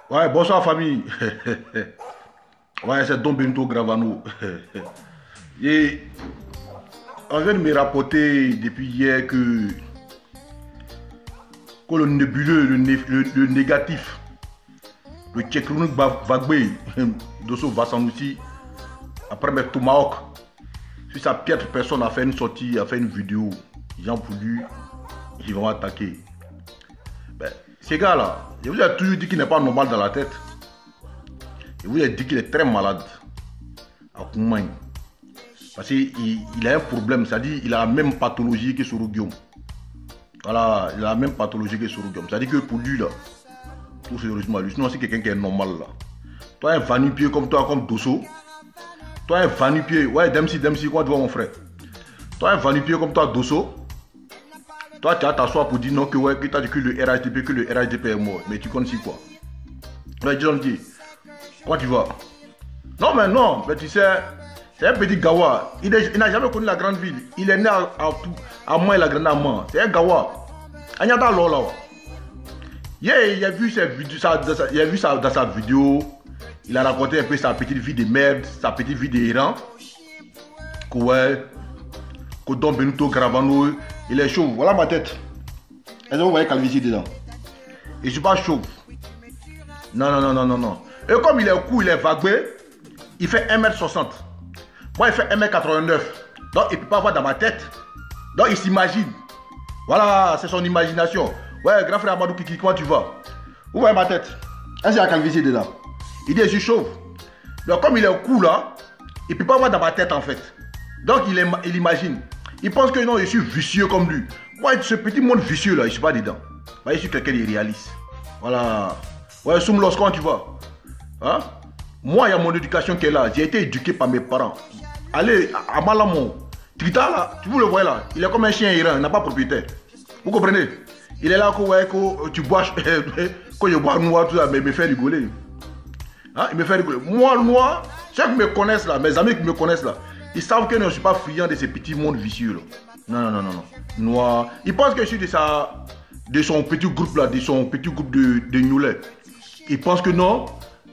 Ouais, bonsoir famille. Ouais, c'est Don Benito Gravano. Et on vient de me rapporter depuis hier que le nébuleux, le négatif, le Tchekrounouk Vagbe, Dosso Vassanouti, après mettre Tomahawk, sur sa piètre personne a fait une sortie, a fait une vidéo. Jean Poudu, ils vont attaquer. Ben, ces gars-là, je vous ai toujours dit qu'il n'est pas normal dans la tête. Je vous ai dit qu'il est très malade à Koumagne. Parce qu'il a un problème, c'est-à-dire qu'il a la même pathologie que Soro Guillaume. Voilà, il a la même pathologie que Soro Guillaume. C'est-à-dire que pour lui, là, tout sérieusement, lui, sinon c'est quelqu'un qui est normal, là. Toi, un vanu-pied comme toi, comme Dosso. Toi, un vanu-pied, ouais, Dempsey, quoi, tu vois, mon frère. Toi, un vanu-pied comme toi, Dosso. Toi, tu as t'asseoir pour dire non, que ouais, que tu as dit que le RHDP est mort. Mais tu connais quoi? Ouais, John dit, comment tu vas? Non, mais non, mais tu sais, c'est un petit Gawa. Il n'a jamais connu la grande ville. Il est né à Moi, il a grandi à Moi. C'est un Gawa. Agnata Lola. Il a vu ça dans sa vidéo. Il a raconté un peu sa petite vie de merde, sa petite vie d'errant. Que ouais, que Don Benito Gravano, il est chauve. Voilà ma tête. Est-ce que vous voyez calvitie dedans? Et je ne suis pas chauve. Non. Et comme il est court, il est vagué, il fait 1m60. Moi, il fait 1m89. Donc, il ne peut pas voir dans ma tête. Donc, il s'imagine. Voilà, c'est son imagination. Ouais, grand frère Amadou Kiki, comment tu vas? Vous voyez ma tête? Est-ce qu'il y a la calvitie dedans? Il dit, je suis chauve. Donc, comme il est court là, il ne peut pas voir dans ma tête en fait. Donc, il imagine. Il pense que non, je suis vicieux comme lui. Moi, ce petit monde vicieux là, je ne suis pas dedans. Moi, je suis quelqu'un de réaliste. Voilà. Ouais, Soumlos, comment tu vas? Hein? Moi, il y a mon éducation qui est là. J'ai été éduqué par mes parents. Allez, à Malamon, Trita là, tu vous le voyez là, il est comme un chien errant, il n'a pas propriétaire. Vous comprenez? Il est là que tu bois, quand je bois noir, tout ça, mais il me fait rigoler. Hein? Il me fait rigoler. Moi, noir, ceux qui me connaissent là, mes amis qui me connaissent là, ils savent que je ne suis pas friand de ces petits mondes vicieux là. Non. Noir. Ils pensent que je suis de son petit groupe là, de son petit groupe de Newlay. Ils pensent que non.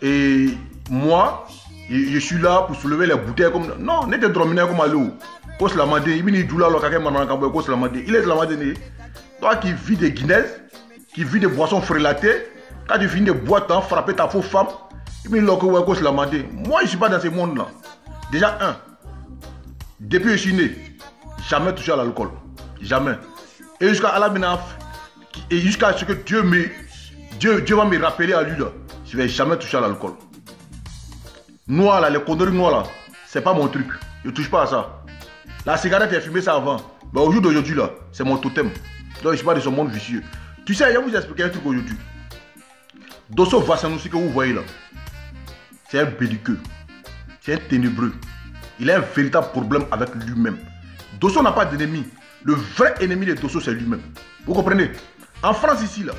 Et moi, je suis là pour soulever les bouteilles comme... Non, n'est pas drominé comme Alou. Kos la mande, il est là, kos la mande. Il est la mande. Toi qui vis des Guinness, qui vis des boissons frélatées, quand tu finis de boire, t'as frappé ta faux femme, il est là, kos la mande. Moi, je ne suis pas dans ce monde-là. Déjà, depuis que je suis né, jamais touché à l'alcool. Jamais. Et jusqu'à Alabina, et jusqu'à ce que Dieu va me rappeler à lui là, je ne vais jamais toucher à l'alcool. Noir là, les conneries noires là, c'est pas mon truc. Je ne touche pas à ça. La cigarette, j'ai fumé ça avant. Mais au jour d'aujourd'hui là, c'est mon totem. Donc je ne suis pas de ce monde vicieux. Tu sais, je vais vous expliquer un truc aujourd'hui. Dosso Vassanousi que vous voyez là, c'est un belliqueux. C'est un ténébreux. Il a un véritable problème avec lui-même. Dosso n'a pas d'ennemi. Le vrai ennemi de Dosso, c'est lui-même. Vous comprenez? En France ici là,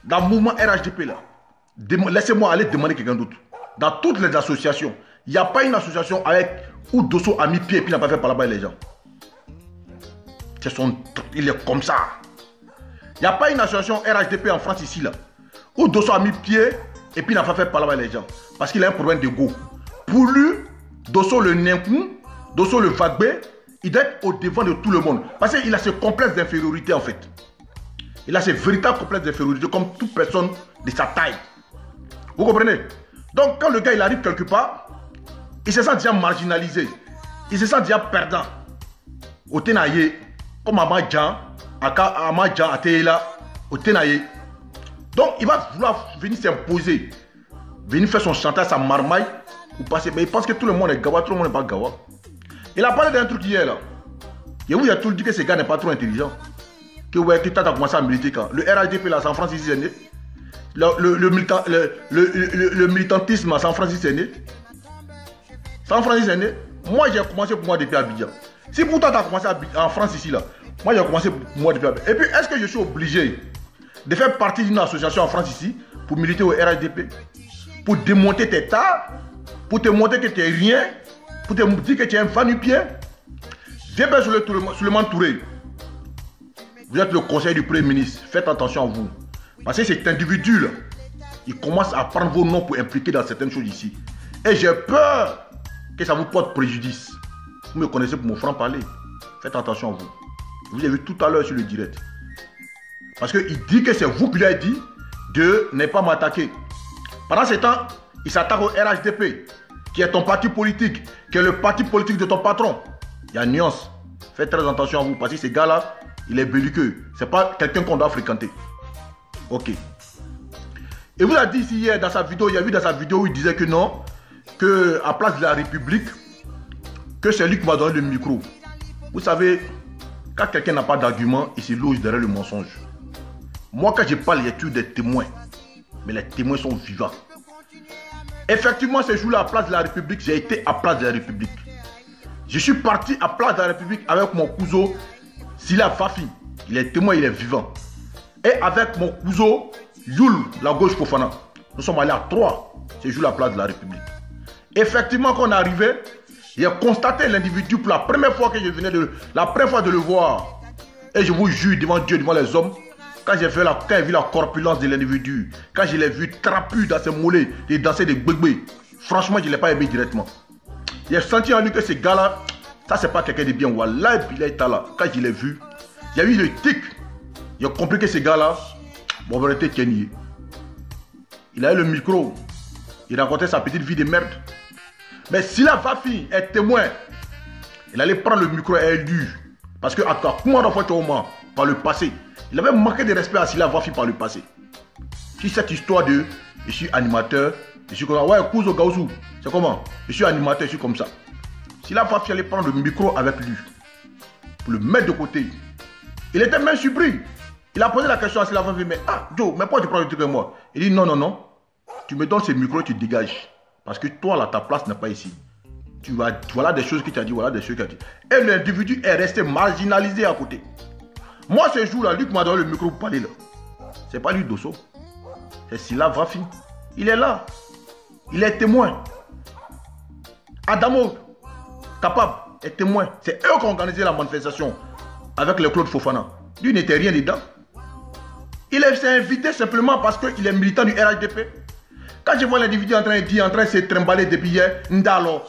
dans le mouvement RHDP là, laissez-moi aller demander quelqu'un d'autre. Dans toutes les associations, il n'y a pas une association où Dosso a mis pied et puis n'a pas fait par là-bas les gens. Il est comme ça. Il n'y a pas une association RHDP en France ici là, où Dosso a mis pied et puis n'a pas fait par là-bas les gens. Parce qu'il a un problème d'ego. Pour lui, Dosso le Nenkou, Dosso le Vagbe, il doit être au devant de tout le monde. Parce qu'il a ce complexe d'infériorité en fait. Il a ce véritable complexe d'infériorité comme toute personne de sa taille. Vous comprenez? Donc quand le gars il arrive quelque part, il se sent déjà marginalisé. Il se sent déjà perdant. Au Tenaye, comme Amadjan, à Teela, au Tenaye. Donc il va vouloir venir s'imposer. Venir faire son chantage, sa marmaille. Pour passer. Mais il pense que tout le monde est Gawa, tout le monde n'est pas Gawa. Il a parlé d'un truc hier là. Et vous, il a tout dit que ce gars n'est pas trop intelligent. Que ouais, que tu as commencé à militer quand? Le RHDP là, San Francisco est né. Le militantisme à San Francisco est né. San Francisco est né. Moi, j'ai commencé pour moi depuis Abidjan. Si pour toi, tu as commencé en France ici là, moi, j'ai commencé pour moi depuis Abidjan. Et puis, est-ce que je suis obligé de faire partie d'une association en France ici pour militer au RHDP? Pour démonter tes tas? Pour te montrer que tu n'es rien? Pour te dire que tu es un vanu-pied? Viens bien sur le Touré. Vous êtes le conseil du Premier ministre. Faites attention à vous. Parce que cet individu là, ils commencent à prendre vos noms pour impliquer dans certaines choses ici. Et j'ai peur que ça vous porte préjudice. Vous me connaissez pour mon franc-parler. Faites attention à vous. Je vous ai vu tout à l'heure sur le direct. Parce qu'il dit que c'est vous qui lui avez dit de ne pas m'attaquer. Pendant ce temps, il s'attaque au RHDP, qui est ton parti politique, qui est le parti politique de ton patron. Il y a une nuance. Faites très attention à vous, parce que ce gars-là, il est belliqueux. Ce n'est pas quelqu'un qu'on doit fréquenter. Ok. Et vous a dit ici hier dans sa vidéo, il y a vu dans sa vidéo où il disait que non, que à place de la République, que c'est lui qui m'a donné le micro. Vous savez, quand quelqu'un n'a pas d'argument, il se loge derrière le mensonge. Moi, quand je parle, il y a toujours des témoins. Mais les témoins sont vivants. Effectivement, ce jour-là, à Place de la République, j'ai été à Place de la République. Je suis parti à Place de la République avec mon cousin Sila Fafi. Il est témoin, il est vivant. Et avec mon cousin Youl, la gauche Fofana. Nous sommes allés à 3 ce jour-là à Place de la République. Effectivement, quand on est arrivé, j'ai constaté l'individu pour la première fois que je venais la première fois de le voir. Et je vous jure devant Dieu, devant les hommes, quand j'ai vu la corpulence de l'individu, quand je l'ai vu trapu dans ses mollets et danser des bébés, franchement, je ne l'ai pas aimé directement. J'ai senti en lui que ce gars-là, ça c'est pas quelqu'un de bien. Wallah, il est là. Quand je l'ai vu, j'ai eu le tic. J'ai compris que ce gars-là, bon, on était Kenny. Il a eu le micro. Il racontait sa petite vie de merde. Mais si la Fafi est témoin, il allait prendre le micro et lui. Parce que, comment on a par le passé, il avait manqué de respect à Sila Vafi par le passé. Si cette histoire de je suis animateur, je suis comme ça, ouais, Kouzo Gaouzou, c'est comment? Je suis animateur, je suis comme ça. Sila Vafi allait prendre le micro avec lui, pour le mettre de côté. Il était même surpris. Il a posé la question à Sila Vafi, mais Joe, mais pourquoi tu prends le truc avec moi? Il dit non, non, non, tu me donnes ce micro et tu dégages. Parce que toi, là, ta place n'est pas ici. Voilà des choses que tu as dit, voilà des choses que tu as dit. Et l'individu est resté marginalisé à côté. Moi, ce jour-là, lui qui m'a donné le micro pour parler là, c'est pas lui Dosso. C'est Sila Vafi. Il est là. Il est témoin. Adamo, capable, est témoin. C'est eux qui ont organisé la manifestation avec le Claude Fofana. Lui n'était rien dedans. Il s'est invité simplement parce qu'il est militant du RHDP. Quand je vois l'individu en train de dire, en train de se trimballer depuis hier, Ndalo,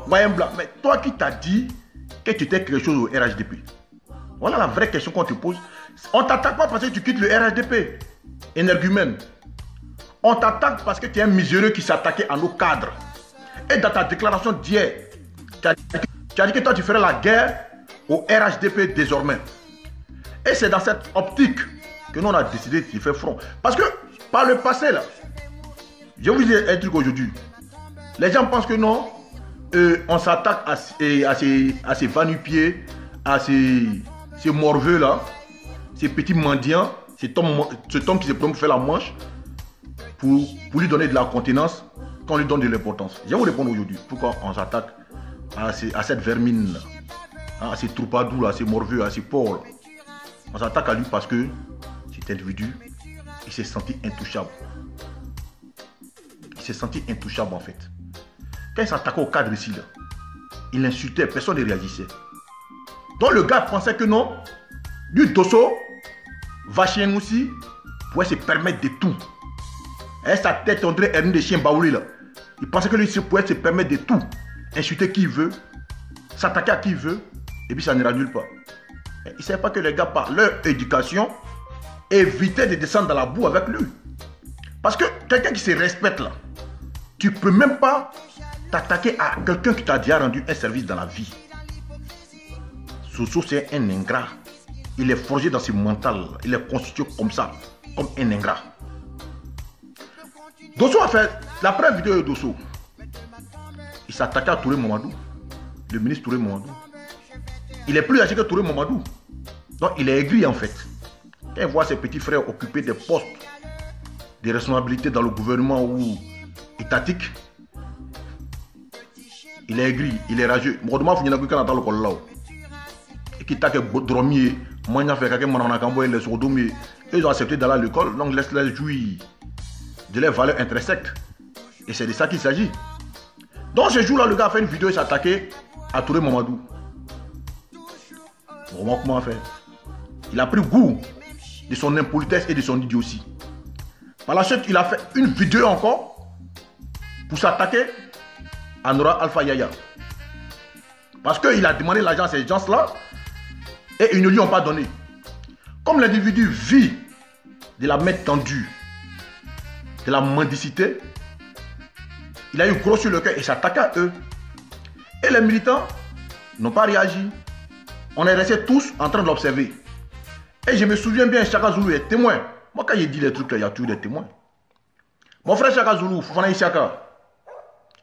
Wayembla, mais toi qui t'as dit que tu étais quelque chose au RHDP? Voilà la vraie question qu'on te pose. On ne t'attaque pas parce que tu quittes le RHDP, énergumène. On t'attaque parce que tu es un miséreux qui s'attaquait à nos cadres. Et dans ta déclaration d'hier, tu as dit que toi tu ferais la guerre au RHDP désormais. Et c'est dans cette optique que nous on a décidé de faire front. Parce que par le passé là, je vous dis un truc aujourd'hui. Les gens pensent que non, on s'attaque à ces va-nu-pieds, à ces morveux là, ces petits mendiants, cet homme qui se prend pour faire la manche, pour lui donner de la contenance, qu'on lui donne de l'importance. Je vais vous répondre aujourd'hui pourquoi on s'attaque à cette vermine là, à ces troupadous là, à ces morveux, à ces porcs là. On s'attaque à lui parce que cet individu, il s'est senti intouchable. Il s'est senti intouchable en fait. Quand il s'attaquait au cadre ici, là, il insultait, personne ne réagissait. Donc le gars pensait que non, lui Dosso, Vachien aussi, pouvait se permettre de tout. Et sa tête, on dirait Hermine de chien baoulé là. Il pensait que lui pouvait se permettre de tout. Insulter qui il veut, s'attaquer à qui il veut, et puis ça n'ira nulle part. Il ne savait pas que les gars, par leur éducation, évitaient de descendre dans la boue avec lui. Parce que quelqu'un qui se respecte là, tu ne peux même pas t'attaquer à quelqu'un qui t'a déjà rendu un service dans la vie. Soso, c'est un ingrat. Il est forgé dans ses mental. Il est constitué comme ça, comme un ingrat. Dosso a fait la première vidéo de Dosso. Il s'attaquait à Touré Mamadou, le ministre Touré Mamadou. Il est plus âgé que Touré Mamadou. Donc il est aigri en fait. Quand il voit ses petits frères occuper des postes de responsabilité dans le gouvernement ou étatique, il est aigri, il est rageux. Ils ont accepté d'aller à l'école, donc laisse-les jouir de leurs valeurs intrinsèques. Et c'est de ça qu'il s'agit. Donc ce jour-là, le gars a fait une vidéo et s'est attaqué à Touré Mamadou. Comment on a fait? Il a pris goût de son impolitesse et de son idiotie. Par la suite, il a fait une vidéo encore pour s'attaquer à Nora Alpha Yaya. Parce qu'il a demandé l'argent à ces gens-là et ils ne lui ont pas donné. Comme l'individu vit de la main tendue, de la mendicité, il a eu gros sur le cœur et s'attaque à eux. Et les militants n'ont pas réagi. On est restés tous en train de l'observer. Et je me souviens bien, Chaka Zulu est témoin. Moi, quand il dit les trucs, là, il y a toujours des témoins. Mon frère Chaka Zulu, Fofana Isiaka,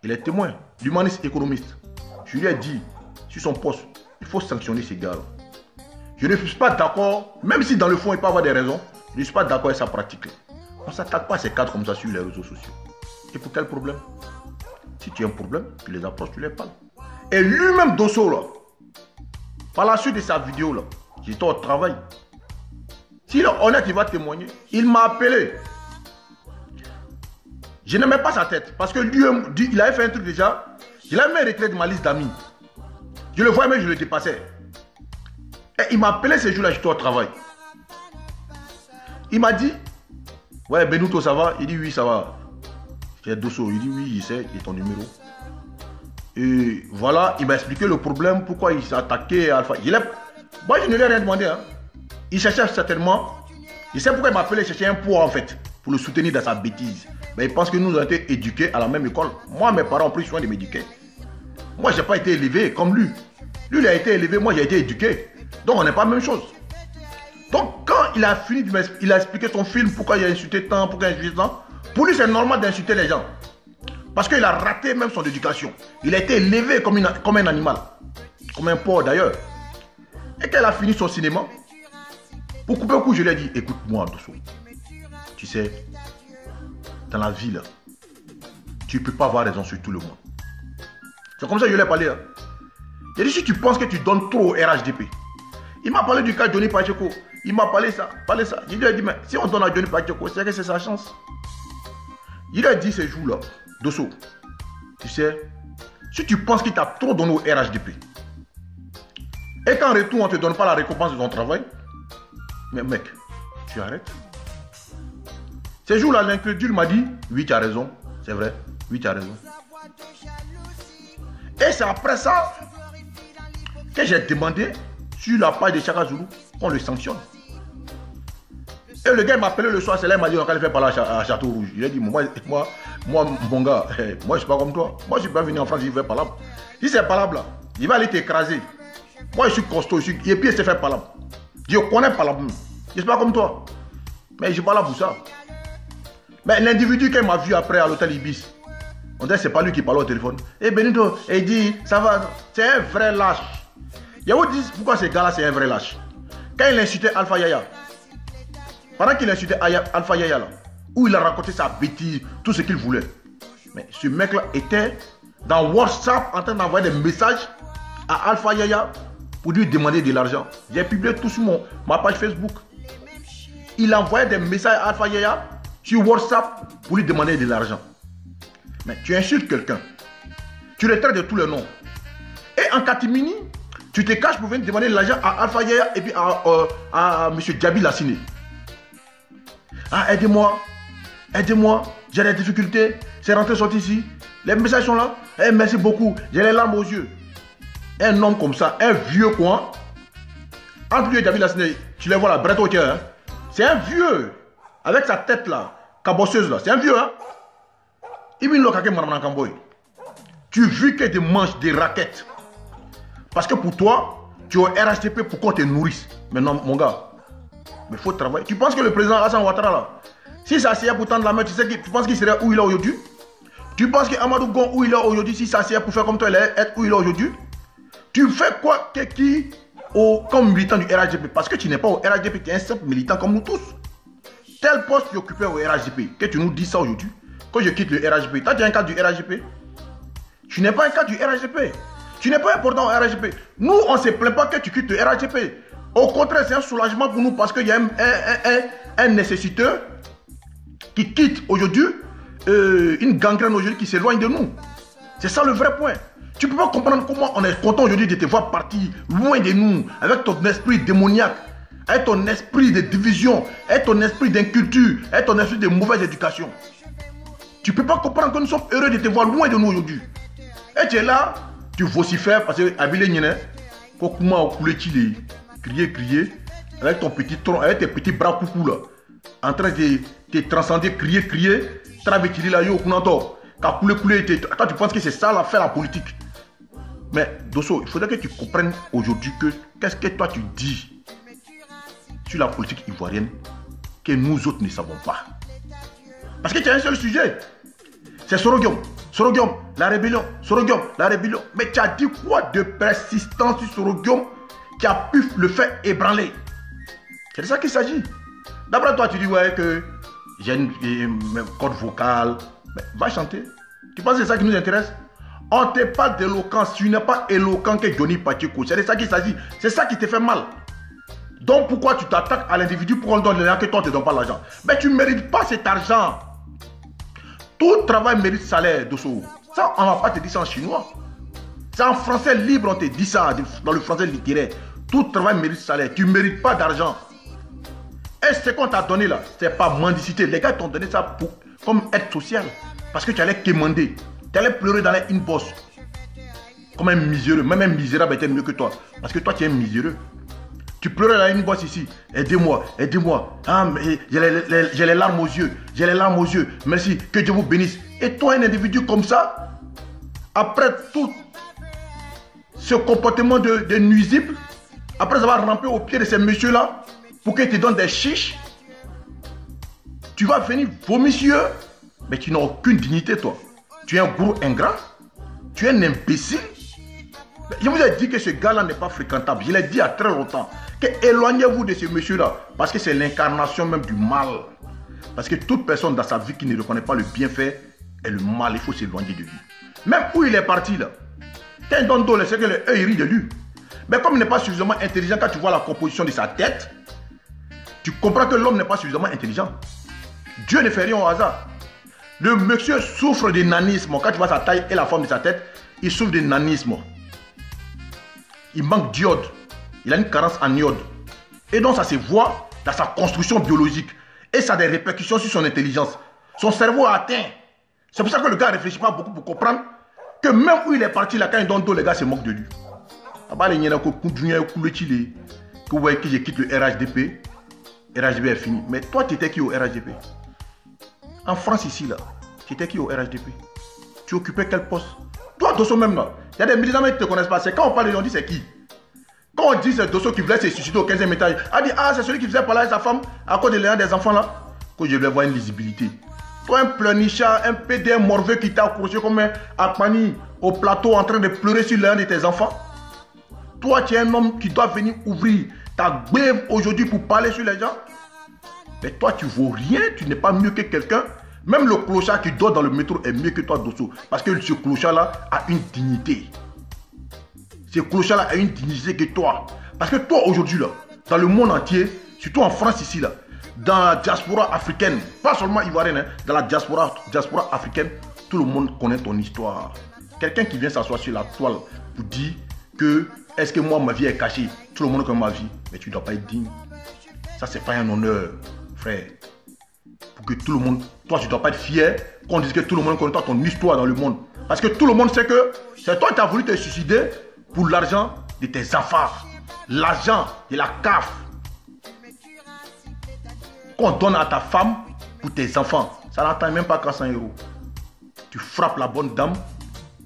il est témoin, l'humaniste économiste. Je lui ai dit, sur son poste, il faut sanctionner ces gars-là. Je ne suis pas d'accord, même si dans le fond, il peut avoir des raisons, je ne suis pas d'accord avec sa pratique. On ne s'attaque pas à ces cadres comme ça sur les réseaux sociaux. Et pour quel problème? Si tu as un problème, tu les approches, tu les parles. Et lui-même, Dosso, là, par la suite de sa vidéo, là, j'étais au travail. S'il est honnête, il va témoigner. Il m'a appelé. Je n'aimais pas sa tête. Parce que lui, il avait fait un truc déjà. Je l'avais même retiré de ma liste d'amis. Je le voyais, mais je le dépassais. Et il m'a appelé ce jour-là, j'étais au travail. Il m'a dit, ouais, Benito, ça va? Il dit, oui, ça va. J'ai Dosso. Il dit, oui, il sait, il est ton numéro. Et voilà, il m'a expliqué le problème, pourquoi il s'est attaqué à Alpha. Moi, je ne lui ai rien demandé. Hein. Il cherchait certainement, je sais pourquoi il m'a appelé chercher un poids en fait, pour le soutenir dans sa bêtise. Mais il pense que nous avons été éduqués à la même école. Moi, mes parents ont pris soin de m'éduquer. Moi, je n'ai pas été élevé comme lui. Lui, il a été élevé, moi, j'ai été éduqué. Donc, on n'est pas la même chose. Donc, quand il a fini, il a expliqué son film, pourquoi il a insulté tant, pourquoi il a insulté tant. Pour lui, c'est normal d'insulter les gens. Parce qu'il a raté même son éducation. Il a été élevé comme un animal. Comme un porc d'ailleurs. Et quand il a fini son cinéma, pour couper le coup, je lui ai dit, écoute-moi, Dosso. Tu sais, dans la vie, là, tu ne peux pas avoir raison sur tout le monde. C'est comme ça que je lui ai parlé. Hein. Il a dit, si tu penses que tu donnes trop au RHDP. Il m'a parlé du cas de Johnny Pacheco. Il m'a parlé ça. Je lui ai dit, mais si on donne à Johnny Pacheco, c'est que c'est sa chance. Il a dit ces jours-là, Dosso, tu sais, si tu penses qu'il t'a trop donné au RHDP, et qu'en retour, on ne te donne pas la récompense de ton travail, mais mec, tu arrêtes. Ces jours-là, l'incrédule m'a dit, oui, tu as raison, c'est vrai, oui, tu as raison. Et c'est après ça que j'ai demandé sur la page de Chaka Zulu qu'on le sanctionne. Et le gars m'a appelé le soir, c'est là, il m'a dit, on va le faire par là à Château Rouge. Il a dit, moi, mon gars, moi, je ne suis pas comme toi. Moi, je ne suis pas venu en France, il fait palabre. Si c'est palabre là, il va aller t'écraser. Moi, je suis costaud, et puis il s'est fait palabre. Je connais palabre. Je ne suis pas comme toi. Mais je ne suis pas là pour ça. Mais l'individu qui m'a vu après à l'hôtel Ibis, on dirait que ce n'est pas lui qui parle au téléphone. Et Benito, il dit, ça va, c'est un vrai lâche. Il vous dit pourquoi ce gars-là, c'est un vrai lâche. Quand il insultait Alpha Yaya, pendant qu'il insultait Alpha Yaya, là, où il a raconté sa bêtise, tout ce qu'il voulait. Mais ce mec-là était dans WhatsApp en train d'envoyer des messages à Alpha Yaya pour lui demander de l'argent. J'ai publié tout sur ma page Facebook. Il envoyait des messages à Alpha Yaya sur WhatsApp pour lui demander de l'argent. Mais tu insultes quelqu'un. Tu le traites de tous les noms. Et en catimini, tu te caches pour venir demander de l'argent à Alpha Yaya et puis à M. Djabi Lassine. Ah, aidez-moi, j'ai des difficultés, c'est rentré sorti ici, les messages sont là, eh, merci beaucoup, j'ai les larmes aux yeux. Un homme comme ça, un vieux quoi, entre lui et Djabi Lassine, tu les vois là, Brett Otier, hein? C'est un vieux, avec sa tête là, cabosseuse là, c'est un vieux, hein? Tu vis que des manches, des raquettes. Parce que pour toi, tu es au RHDP pour qu'on te nourrisse. Mais non, mon gars. Mais il faut travailler. Tu penses que le président Hassan Ouattara, là, si ça s'est pour tendre la main, tu penses qu'il serait où il est aujourd'hui? Tu penses qu'Amadou Gon, où il est aujourd'hui, si ça s'est pour faire comme toi, il est être où il est aujourd'hui? Tu fais quoi comme militant du RHDP? Parce que tu n'es pas au RHDP, tu es un simple militant comme nous tous. Tel poste tu occupais au RHDP, que tu nous dis ça aujourd'hui, quand je quitte le RHDP, toi tu es un cadre du RHDP? Tu n'es pas un cadre du RHDP. Tu n'es pas important au RHDP. Nous, on ne se plaint pas que tu quittes le RHDP. Au contraire, c'est un soulagement pour nous parce qu'il y a un nécessiteur qui quitte aujourd'hui, une gangrène aujourd'hui qui s'éloigne de nous. C'est ça le vrai point. Tu ne peux pas comprendre comment on est content aujourd'hui de te voir partir loin de nous, avec ton esprit démoniaque, avec ton esprit de division, avec ton esprit d'inculture, avec ton esprit de mauvaise éducation. Tu ne peux pas comprendre que nous sommes heureux de te voir loin de nous aujourd'hui. Et tu es là, tu vocifères parce que Abile Nyene, comment couler crier, avec ton petit tronc, avec tes petits bras coucou là, en train de te transcender, crier, travailler là, yo, kunanto, couler, toi tu penses que c'est ça l'affaire en politique. Mais Dosso, il faudrait que tu comprennes aujourd'hui que qu'est-ce que toi tu dis sur la politique ivoirienne que nous autres ne savons pas. Parce que tu as un seul sujet. C'est Sorogium, la rébellion, la rébellion. Mais tu as dit quoi de persistance sur Sorogium qui a pu le faire ébranler? C'est de ça qu'il s'agit. D'après toi, tu dis ouais que j'ai une corde vocale. Mais va chanter. Tu penses que c'est ça qui nous intéresse? On te parle d'éloquence. Tu n'es pas éloquent que Johnny Pacheco. C'est de ça qu'il s'agit. C'est ça qui te fait mal. Donc pourquoi tu t'attaques à l'individu pour qu'on donne l'argent que toi tu ne donnes pas l'argent? Mais tu ne mérites pas cet argent. Tout travail mérite salaire, Dosso. Ça, on ne va pas te dire ça en chinois. C'est en français libre, on te dit ça, dans le français littéraire. Tout travail mérite salaire. Tu ne mérites pas d'argent. Et ce qu'on t'a donné là, ce n'est pas mendicité. Les gars t'ont donné ça pour, comme aide sociale. Parce que tu allais quémander. Tu allais pleurer dans les inbox. Comme un miséreux. Même un misérable était mieux que toi. Parce que toi, tu es un miséreux. Tu pleurais dans la inbox ici. Aidez-moi, aidez-moi. Ah, j'ai les larmes aux yeux. J'ai les larmes aux yeux. Merci. Que Dieu vous bénisse. Et toi, un individu comme ça, après tout ce comportement de nuisible, après avoir rampé au pied de ces messieurs-là, pour qu'ils te donnent des chiches, tu vas venir vomir, mais tu n'as aucune dignité, toi. Tu es un gros ingrat. Tu es un imbécile. Je vous ai dit que ce gars-là n'est pas fréquentable. Je l'ai dit il y a très longtemps. Que éloignez-vous de ce monsieur-là. Parce que c'est l'incarnation même du mal. Parce que toute personne dans sa vie qui ne reconnaît pas le bienfait et le mal, il faut s'éloigner de lui. Même où il est parti là. Quand il donne dos, c'est que les eux, ils rient de lui. Mais comme il n'est pas suffisamment intelligent, quand tu vois la composition de sa tête, tu comprends que l'homme n'est pas suffisamment intelligent. Dieu ne fait rien au hasard. Le monsieur souffre de nanisme. Quand tu vois sa taille et la forme de sa tête, il souffre de nanisme. Il manque d'iode. Il a une carence en iode. Et donc ça se voit dans sa construction biologique. Et ça a des répercussions sur son intelligence. Son cerveau a atteint. C'est pour ça que le gars ne réfléchit pas beaucoup pour comprendre que même où il est parti là, quand il donne dos, les gars se moquent de lui. Que vous voyez que je quitte le RHDP. RHDP est fini. Mais toi, tu étais qui au RHDP? En France ici là, tu étais qui au RHDP? Tu occupais quel poste? Toi, Dosso même là. Il y a des militants qui ne te connaissent pas. C'est quand on parle de lui, on dit c'est qui? Quand on dit c'est Dosso qui voulait se suicider au 15e étage, on dit ah c'est celui qui faisait parler à sa femme à cause de l'un des enfants là. Que je voulais voir une lisibilité. Toi un pleurnichard, un PDM morveux qui t'a accroché comme un Akpani au plateau en train de pleurer sur l'un de tes enfants. Toi tu es un homme qui doit venir ouvrir ta gueule aujourd'hui pour parler sur les gens. Mais toi tu vaux rien, tu n'es pas mieux que quelqu'un. Même le clochard qui dort dans le métro est mieux que toi, Dosso. Parce que ce clochard-là a une dignité. Ce clochard-là a une dignité que toi. Parce que toi, aujourd'hui, là, dans le monde entier, surtout en France ici, là, dans la diaspora africaine, pas seulement ivoirienne, hein, dans la diaspora africaine, tout le monde connaît ton histoire. Quelqu'un qui vient s'asseoir sur la toile pour dire que est-ce que moi, ma vie est cachée? Tout le monde connaît ma vie. Mais tu ne dois pas être digne. Ça, c'est pas un honneur, frère. Pour que tout le monde, toi tu ne dois pas être fier qu'on dise que tout le monde connaît ton histoire dans le monde. Parce que tout le monde sait que c'est toi qui as voulu te suicider pour l'argent de tes enfants. L'argent de la CAF. Qu'on donne à ta femme pour tes enfants. Ça n'atteint même pas 400 €. Tu frappes la bonne dame,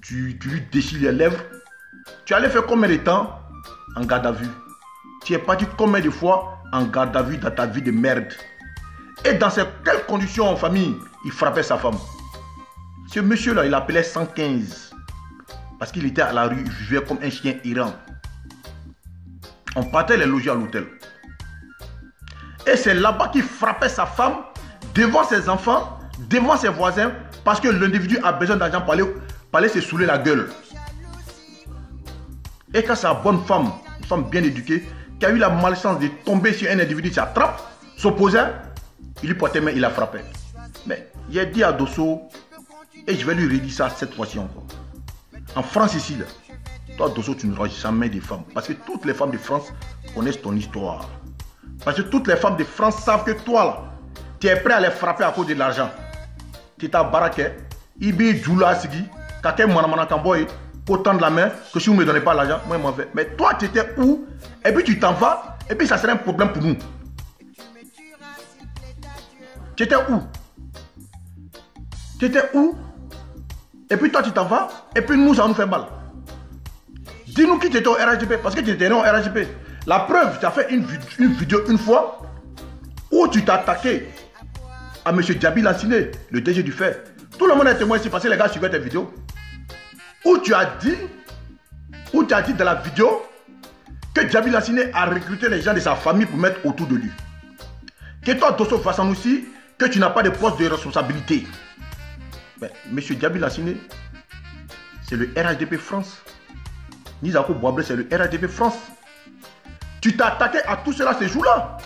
tu lui déchires les lèvres. Tu allais faire combien de temps en garde à vue? Tu es parti combien de fois en garde à vue dans ta vie de merde? Et dans ces quelles conditions en famille il frappait sa femme? Ce monsieur-là, il appelait 115. Parce qu'il était à la rue, il vivait comme un chien errant. On partait les loger à l'hôtel. Et c'est là-bas qu'il frappait sa femme, devant ses enfants, devant ses voisins, parce que l'individu a besoin d'argent pour aller se saouler la gueule. Et quand sa bonne femme, une femme bien éduquée, qui a eu la malchance de tomber sur un individu qui s'attrape, s'opposait, il lui portait main, il la frappait. Mais il a dit à Dosso, et je vais lui redire ça cette fois-ci encore. En France ici, là, toi Dosso, tu n'auras jamais des femmes. Parce que toutes les femmes de France connaissent ton histoire. Parce que toutes les femmes de France savent que toi, là, tu es prêt à les frapper à cause de l'argent. Tu t'as baraqué, Ibi Djoula Sigi, Kake Manamana Kamboy, pour tendre la main, que si vous ne me donnez pas l'argent, moi je m'en vais. Mais toi, tu étais où? Et puis tu t'en vas, et puis ça serait un problème pour nous. Tu étais où? Tu étais où? Et puis toi, tu t'en vas, et puis nous, ça nous fait mal. Dis-nous qui tu étais au RHDP, parce que tu étais au RHDP. La preuve, tu as fait une vidéo une fois où tu t'es attaqué à M. Djabi Lanciné, le DG du FAI. Tout le monde est témoin ici parce que les gars suivaient tes vidéos. Où tu as dit dans la vidéo que Djabi Lanciné a recruté les gens de sa famille pour mettre autour de lui. Que toi, Dosso Fassanoussi, que tu n'as pas de poste de responsabilité. Mais M. Djabi Lanciné, c'est le RHDP France. Nizako Boablé, c'est le RHDP France. Tu t'es attaqué à tout cela ces jours-là.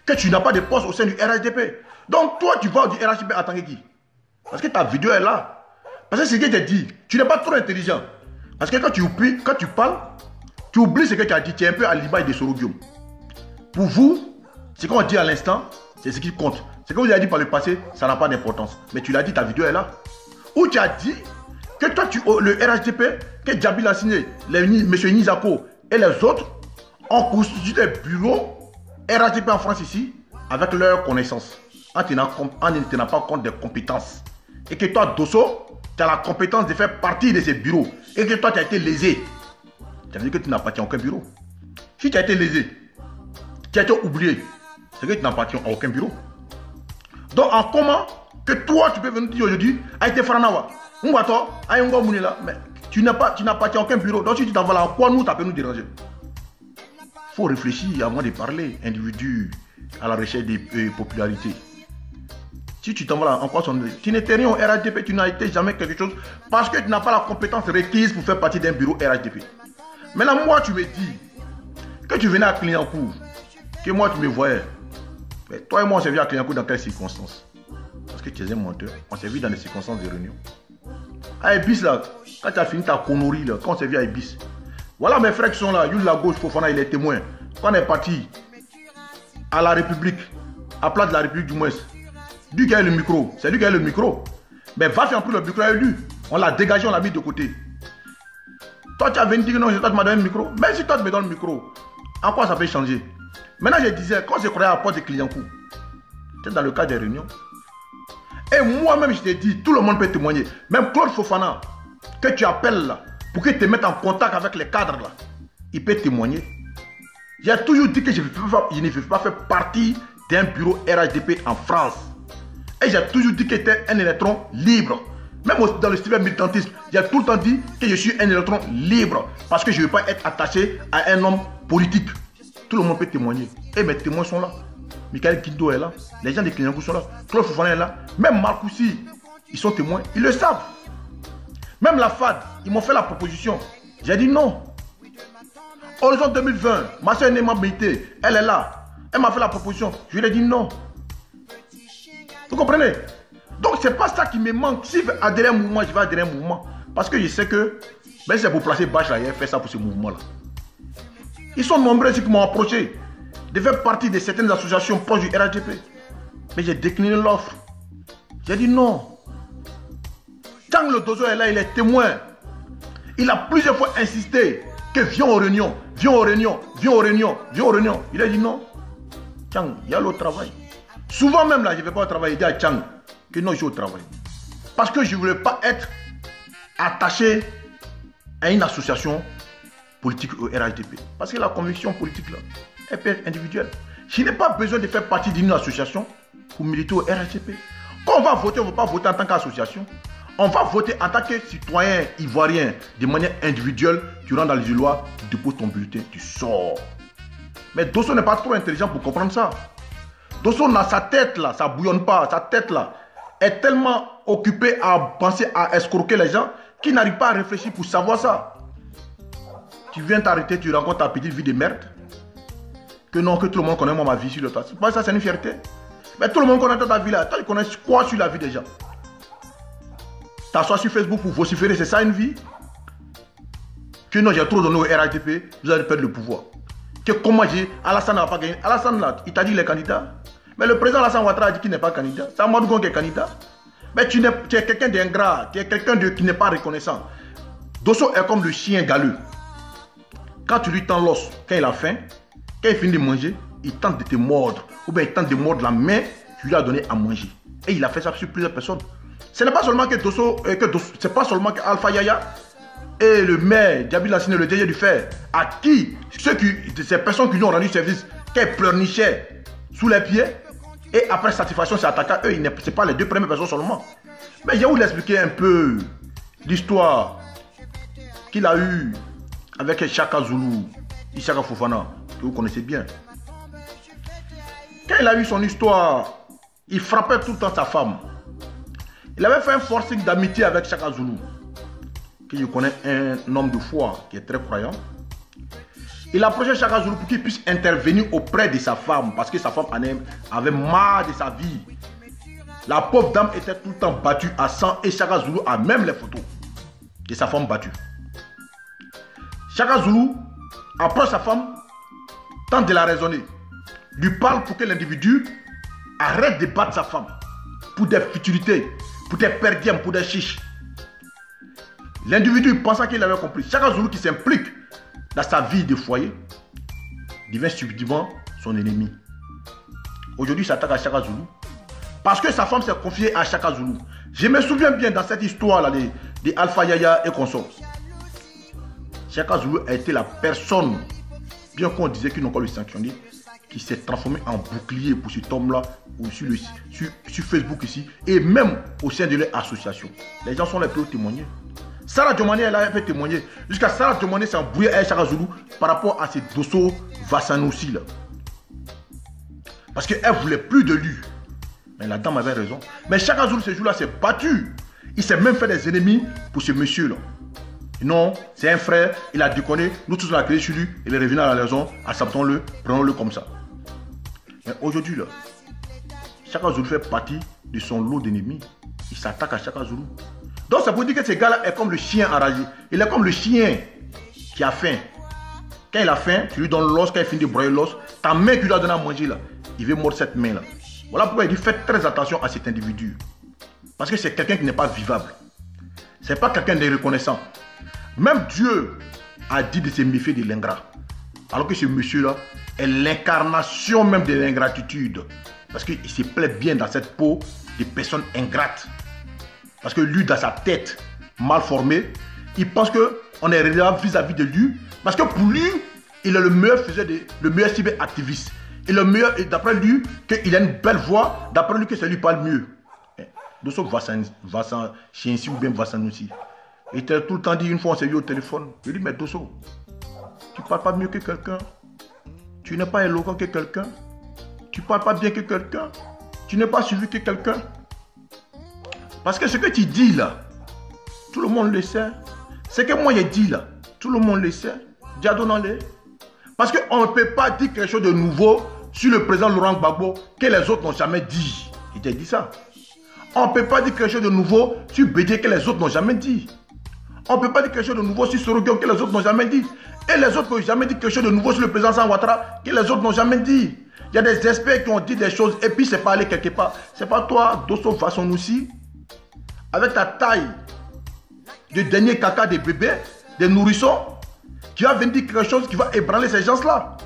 Que tu n'as pas de poste au sein du RHDP. Donc toi, tu vas du RHDP en tant que qui? Parce que ta vidéo est là. Parce que c'est ce que j'ai dit. Tu n'es pas trop intelligent. Parce que quand tu parles, tu oublies ce que tu as dit. Tu es un peu à l'image de Soro Guillaume. Pour vous, ce qu'on dit à l'instant, c'est ce qui compte. Ce que vous avez dit par le passé, ça n'a pas d'importance. Mais tu l'as dit, ta vidéo est là. Où tu as dit que toi, le RHDP, que Djabi Lanciné, M. Nizako et les autres ont constitué des bureaux RHDP en France ici avec leurs connaissances. En ne tenant pas compte des compétences. Et que toi, Dosso, tu as la compétence de faire partie de ces bureaux. Et que toi, tu as été lésé. Ça veut dire que tu n'appartiens à aucun bureau. Si tu as été lésé, tu as été oublié, c'est que tu n'appartiens à aucun bureau. Donc, en comment que toi, tu peux venir dire aujourd'hui, Aïté Franawa, mais tu n'appartiens à aucun bureau. Donc, si tu t'en vas là, en quoi nous, tu peux nous déranger? Il faut réfléchir avant de parler, individu à la recherche des popularités. Si tu t'en vas là, en quoi tu n'étais rien au RHDP, tu n'as été jamais quelque chose parce que tu n'as pas la compétence requise pour faire partie d'un bureau RHDP. Maintenant, moi, tu me dis que tu venais à Clignancourt, que moi, tu me voyais. Mais toi et moi, on s'est vu à Clignancourt dans quelles circonstances? Parce que tu es un menteur. On s'est vu dans des circonstances de réunion. À Ibis, là, quand tu as fini ta connerie, là, quand on s'est vu à Ibis. Voilà mes frères qui sont là. Yul la gauche, Fofana, il est témoin. Quand on est parti à la République, à Place de la République du moins, lui qui a le micro, c'est lui qui a le micro. Mais va faire plus le micro à lui. On l'a dégagé, on l'a mis de côté. Toi, tu as venu dire que non, toi, tu m'as donné le micro. Mais si toi, tu me donnes le micro, en quoi ça peut changer? Maintenant, je disais, quand je croyais à la porte de Clignancourt, c'était dans le cadre des réunions. Et moi-même, je t'ai dit, tout le monde peut témoigner. Même Claude Fofana, que tu appelles là, pour qu'il te mette en contact avec les cadres là, il peut témoigner. J'ai toujours dit que je ne veux pas faire partie d'un bureau RHDP en France. Et j'ai toujours dit que j'étais un électron libre. Même dans le style militantisme, j'ai tout le temps dit que je suis un électron libre. Parce que je ne veux pas être attaché à un homme politique. Tout le monde peut témoigner. Et mes témoins sont là. Michael Kindo est là. Les gens de Clignancourt sont là. Claude Fofana est là. Même Marcoussi, ils sont témoins. Ils le savent. Même la FAD, ils m'ont fait la proposition. J'ai dit non. Horizon 2020, ma soeur Nema Beité, elle est là. Elle m'a fait la proposition. Je lui ai dit non. Vous comprenez? Donc c'est pas ça qui me manque. Si je veux adhérer à un mouvement, je vais adhérer à un mouvement. Parce que je sais que ben, c'est pour placer Bach là, il a fait ça pour ce mouvement-là. Ils sont nombreux ceux qui m'ont approché de faire partie de certaines associations proches du RHDP. Mais j'ai décliné l'offre. J'ai dit non. Tant que le Dosso est là, il est témoin. Il a plusieurs fois insisté que viens aux réunions, viens aux réunions, viens aux réunions, viens aux réunions. Il a dit non. Tiens, il y a le travail. Souvent même là, je ne vais pas au travail. Il dit à Tchang que non, je suis au travail. Parce que je ne voulais pas être attaché à une association politique au RHDP. Parce que la conviction politique là, elle peut être individuelle. Je n'ai pas besoin de faire partie d'une association pour militer au RHDP. Quand on va voter, on ne va pas voter en tant qu'association. On va voter en tant que citoyen ivoirien, de manière individuelle. Tu rentres dans les lois, tu déposes ton bulletin, tu sors. Mais Dosso n'est pas trop intelligent pour comprendre ça. Dosso, dans sa tête là, ça ne bouillonne pas. Sa tête là est tellement occupée à penser à escroquer les gens qu'il n'arrive pas à réfléchir pour savoir ça. Tu viens t'arrêter, tu rencontres ta petite vie de merde. Que non, que tout le monde connaît moi ma vie sur le tas. Ça, c'est une fierté. Mais tout le monde connaît ta vie là. Toi, tu connais quoi sur la vie des gens? T'assois sur Facebook pour vociférer, c'est ça une vie? Que non, j'ai trop donné au RHDP, vous allez perdre le pouvoir. Que comment Alassane n'a pas gagné. Alassane là, il t'a dit qu'il est candidat. Mais le président Alassane Ouattara a dit qu'il n'est pas candidat. C'est Amadou Gon qui est candidat. Mais tu es quelqu'un d'ingrat, tu es quelqu'un qui n'est pas reconnaissant. Dosso est comme le chien galeux. Quand tu lui tends l'os, quand il a faim, quand il finit de manger, il tente de te mordre. Ou bien il tente de mordre la main, tu lui as donné à manger. Et il a fait ça sur plusieurs personnes. Ce n'est pas seulement que Dosso, c'est pas seulement que Alpha Yaya et le maire Djabil Lassine, le DG du Fer, à qui, ces personnes qui lui ont rendu service, qui pleurnichaient sous les pieds, et après satisfaction, c'est attaquant, eux, ce n'est pas les deux premières personnes seulement. Mais il y a où il expliquer un peu l'histoire qu'il a eue avec Chaka Zulu, Ishaka Fofana, que vous connaissez bien. Quand il a eu son histoire, il frappait tout le temps sa femme. Il avait fait un forcing d'amitié avec Chaka Zulu, qui je connais un homme de foi qui est très croyant. Il approchait Chaka Zulu pour qu'il puisse intervenir auprès de sa femme, parce que sa femme avait marre de sa vie. La pauvre dame était tout le temps battue à sang et Chaka Zulu a même les photos de sa femme battue. Chaka Zulu approche sa femme, tente de la raisonner, lui parle pour que l'individu arrête de battre sa femme pour des futilités, pour des perdièmes, pour des chiches. L'individu pensant qu'il avait compris. Chaka Zulu qui s'implique dans sa vie de foyer devient subjectivement son ennemi. Aujourd'hui, il s'attaque à Chaka Zulu parce que sa femme s'est confiée à Chaka Zulu. Je me souviens bien dans cette histoire-là de Alpha Yaya et consorts. Chaka Zulu a été la personne, bien qu'on disait qu'il n'ont pas le sanctionné, qui s'est transformé en bouclier pour cet homme-là, sur Facebook ici, et même au sein de l'association. Les gens sont là pour témoigner. Sarah Djomane, elle a fait témoigner. Jusqu'à Sarah Djomane s'est embrouillée avec Chaka Zulu par rapport à ces Dosso Vassanoussi là. Parce qu'elle ne voulait plus de lui. Mais la dame avait raison. Mais Chaka Zulu ce jour-là s'est battu. Il s'est même fait des ennemis pour ce monsieur-là. Non, c'est un frère, il a déconné, nous tous on a créé sur lui, il est revenu à la maison, acceptons-le, prenons-le comme ça. Mais aujourd'hui là, Chaka Zulu fait partie de son lot d'ennemis. Il s'attaque à Chaka Zulu. Donc ça veut dire que ce gars-là est comme le chien enragé. Il est comme le chien qui a faim. Quand il a faim, tu lui donnes l'os, quand il finit de broyer l'os, ta main que tu lui as donné à manger là, il veut mordre cette main là. Voilà pourquoi il dit faites très attention à cet individu. Parce que c'est quelqu'un qui n'est pas vivable. Ce n'est pas quelqu'un de reconnaissant. Même Dieu a dit de se méfier de l'ingrat. Alors que ce monsieur-là est l'incarnation même de l'ingratitude. Parce qu'il se plaît bien dans cette peau de personnes ingrates. Parce que lui, dans sa tête mal formée, il pense qu'on est redevable vis-à-vis de lui. Parce que pour lui, il est le meilleur cyberactiviste. Il est le meilleur, et d'après lui, qu'il a une belle voix. D'après lui, que ça lui parle mieux. Dosso Vassan, Chiensi ou bien Vassanoussi. Il t'a tout le temps dit, une fois on s'est vu au téléphone. Je lui dis, mais Dosso, tu ne parles pas mieux que quelqu'un. Tu n'es pas éloquent que quelqu'un. Tu ne parles pas bien que quelqu'un. Tu n'es pas suivi que quelqu'un. Parce que ce que tu dis là, tout le monde le sait. Ce que moi j'ai dit là, tout le monde le sait. Diadonale. Parce qu'on ne peut pas dire quelque chose de nouveau sur le président Laurent Gbagbo que les autres n'ont jamais dit. Il t'a dit ça. On ne peut pas dire quelque chose de nouveau sur Bédié que les autres n'ont jamais dit. On ne peut pas dire quelque chose de nouveau sur Soroguion que les autres n'ont jamais dit. Et les autres n'ont jamais dit quelque chose de nouveau sur le président Alassane Ouattara que les autres n'ont jamais dit. Il y a des experts qui ont dit des choses et puis c'est pas allé quelque part. C'est pas toi, Dosso Vassanoussi, avec ta taille de dernier caca des bébés, des nourrissons, qui va venir dire quelque chose qui va ébranler ces gens-là.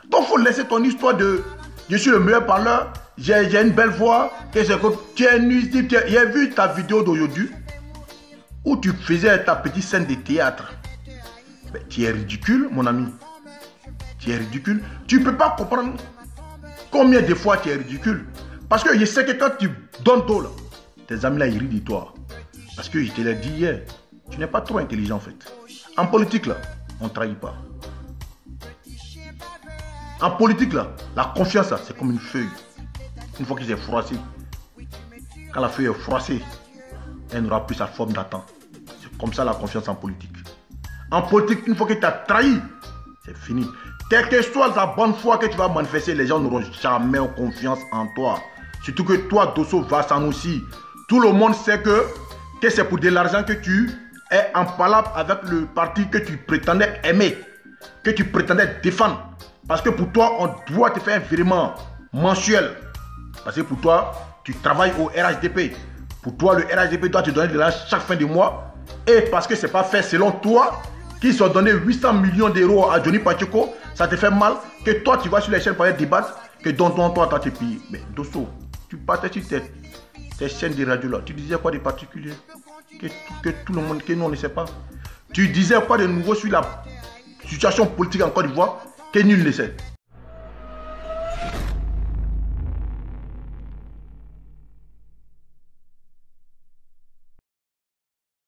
Donc il faut laisser ton histoire de je suis le meilleur parleur, j'ai une belle voix, tu es nuisible. J'ai vu ta vidéo d'aujourd'hui où tu faisais ta petite scène de théâtre. Mais tu es ridicule, mon ami. Tu es ridicule. Tu ne peux pas comprendre combien de fois tu es ridicule. Parce que je sais que quand tu donnes dos, là, tes amis là, ils rient de toi. Parce que je te l'ai dit hier, tu n'es pas trop intelligent en fait. En politique là, on ne trahit pas. En politique là, la confiance là, c'est comme une feuille. Une fois qu'il est froissé, quand la feuille est froissée, elle n'aura plus sa forme d'attente. C'est comme ça la confiance en politique. En politique, une fois que tu as trahi, c'est fini. Quelle que soit la bonne foi que tu vas manifester, les gens n'auront jamais confiance en toi. Surtout que toi, Dosso Vassanoussi, tout le monde sait que c'est pour de l'argent que tu es en palabre avec le parti que tu prétendais aimer, que tu prétendais défendre. Parce que pour toi, on doit te faire un virement mensuel. Parce que pour toi, tu travailles au RHDP. Pour toi, le RHDP doit te donner de l'argent chaque fin de mois. Et parce que ce n'est pas fait selon toi, qu'ils ont donné 800 millions d'euros à Johnny Pacheco, ça te fait mal que toi, tu vas sur les chaînes pour aller débattre, que toi, tu as tes pays. Mais Dosso, tu partais sur tes chaînes de radio là. Tu disais quoi de particulier que tout le monde, que nous on ne sait pas. Tu disais quoi de nouveau sur la situation politique en Côte d'Ivoire que nul ne sait.